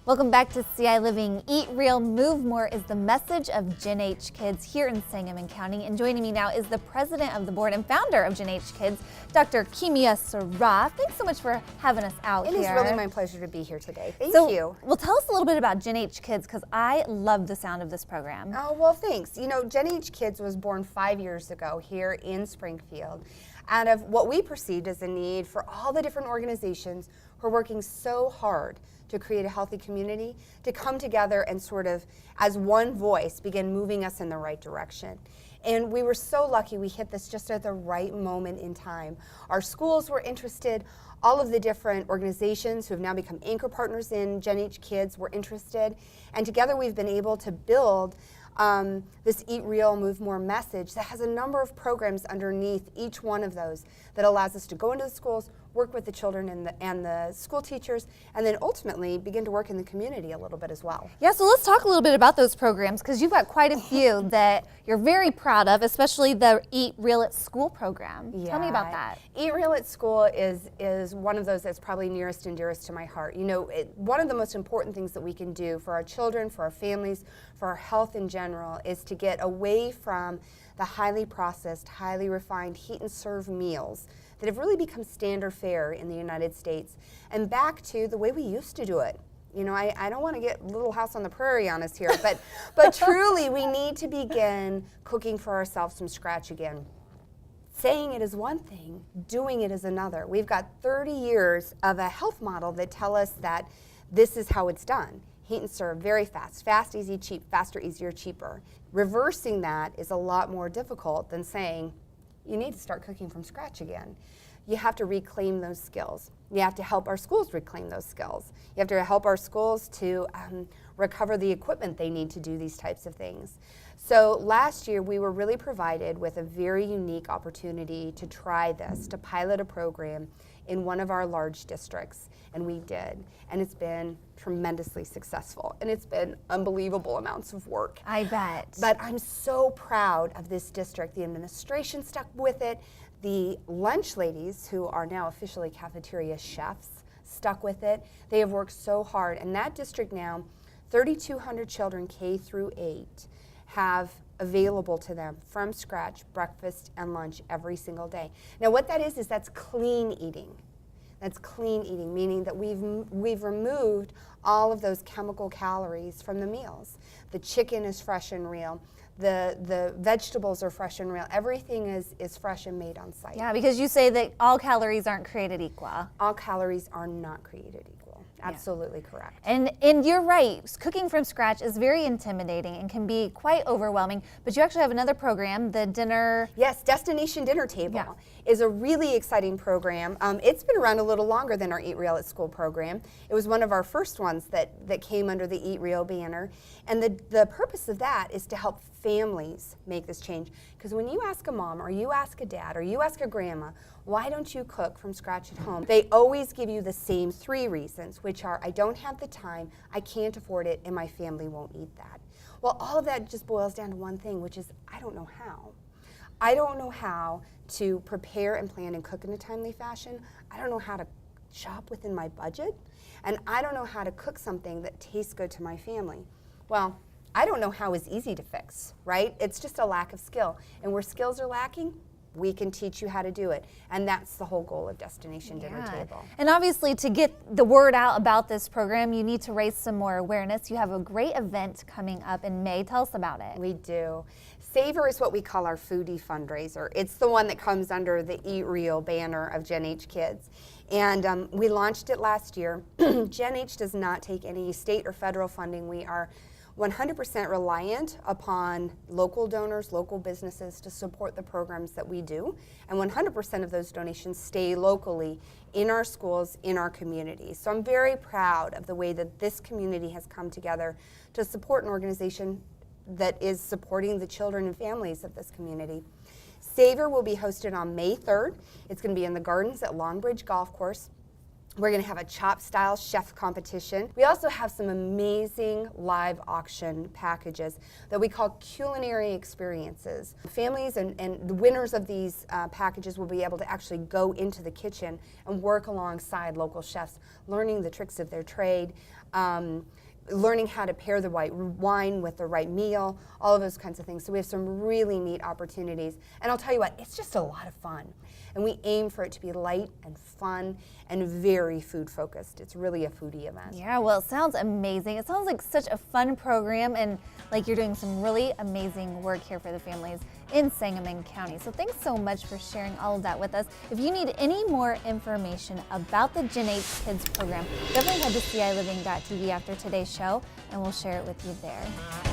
Welcome back to ciLiving. Eat Real, Move More is the message of genHKids here in Sangamon County. And joining me now is the president of the board and founder of genHKids, Dr. Kimia Saraf. Thanks so much for having us out here. It is really my pleasure to be here today. Thank you. Well, tell us a little bit about genHKids, because I love the sound of this program. Oh, well, thanks. You know, genHKids was born 5 years ago here in Springfield out of what we perceived as a need for all the different organizations who are working so hard to create a healthy community, to come together and sort of, as one voice, begin moving us in the right direction. And we were so lucky we hit this just at the right moment in time. Our schools were interested, all of the different organizations who have now become anchor partners in genHKids were interested, and together we've been able to build this Eat Real, Move More message that has a number of programs underneath each one of those that allows us to go into the schools, work with the children and the school teachers, and then ultimately begin to work in the community a little bit as well. Yeah, so let's talk a little bit about those programs, because you've got quite a few that you're very proud of, especially the Eat Real at School program. Yeah. Tell me about that. Eat Real at School is one of those that's probably nearest and dearest to my heart. You know, one of the most important things that we can do for our children, for our families, for our health in general, is to get away from the highly processed, highly refined, heat and serve meals that have really become standard fare in the United States, and back to the way we used to do it. You know, I don't want to get Little House on the Prairie on us here, but truly we need to begin cooking for ourselves from scratch again. Saying it is one thing, doing it is another. We've got 30 years of a health model that tell us that this is how it's done. Heat and serve, very fast. Fast, easy, cheap, faster, easier, cheaper. Reversing that is a lot more difficult than saying, you need to start cooking from scratch again. You have to reclaim those skills. You have to help our schools reclaim those skills. You have to help our schools to recover the equipment they need to do these types of things. So last year we were really provided with a very unique opportunity to try this, to pilot a program in one of our large districts, and we did. And it's been tremendously successful, and it's been unbelievable amounts of work. I bet. But I'm so proud of this district. The administration stuck with it. The lunch ladies, who are now officially cafeteria chefs, stuck with it. They have worked so hard, and that district now, 3,200 children K through 8 have available to them from scratch breakfast and lunch every single day. Now what that is that's clean eating. That's clean eating, meaning that we've removed all of those chemical calories from the meals. The chicken is fresh and real. The vegetables are fresh and real. Everything is fresh and made on site. Yeah, because you say that all calories aren't created equal. All calories are not created equal. Absolutely correct. And you're right, cooking from scratch is very intimidating and can be quite overwhelming, but you actually have another program, the dinner. Yes, Destination Dinner Table is a really exciting program. It's been around a little longer than our Eat Real at School program. It was one of our first ones that came under the Eat Real banner. And the purpose of that is to help families make this change. Because when you ask a mom, or you ask a dad, or you ask a grandma, why don't you cook from scratch at home? They always give you the same 3 reasons, which are, I don't have the time, I can't afford it, and my family won't eat that. Well, all of that just boils down to one thing, which is, I don't know how. I don't know how to prepare and plan and cook in a timely fashion. I don't know how to shop within my budget, and I don't know how to cook something that tastes good to my family. Well, I don't know how is easy to fix, right? It's just a lack of skill. And where skills are lacking, we can teach you how to do it. And that's the whole goal of Destination Dinner Table. And obviously, to get the word out about this program, you need to raise some more awareness. You have a great event coming up in May. Tell us about it. We do. Savor is what we call our foodie fundraiser. It's the one that comes under the Eat Real banner of genHKids. And we launched it last year. genH does not take any state or federal funding. We are 100% reliant upon local donors, local businesses to support the programs that we do. And 100% of those donations stay locally in our schools, in our communities. So I'm very proud of the way that this community has come together to support an organization that is supporting the children and families of this community. Savor will be hosted on May 3rd. It's going to be in the gardens at Longbridge Golf Course. We're going to have a chop-style chef competition. We also have some amazing live auction packages that we call culinary experiences. Families and the winners of these packages will be able to actually go into the kitchen and work alongside local chefs, learning the tricks of their trade, learning how to pair the right wine with the right meal, all of those kinds of things. So we have some really neat opportunities. And I'll tell you what, it's just a lot of fun. And we aim for it to be light and fun and very food focused. It's really a foodie event. Yeah, well, it sounds amazing. It sounds like such a fun program, and like you're doing some really amazing work here for the families in Sangamon County. So thanks so much for sharing all of that with us. If you need any more information about the genHKids program, definitely head to ciLiving.tv after today's show, and we'll share it with you there.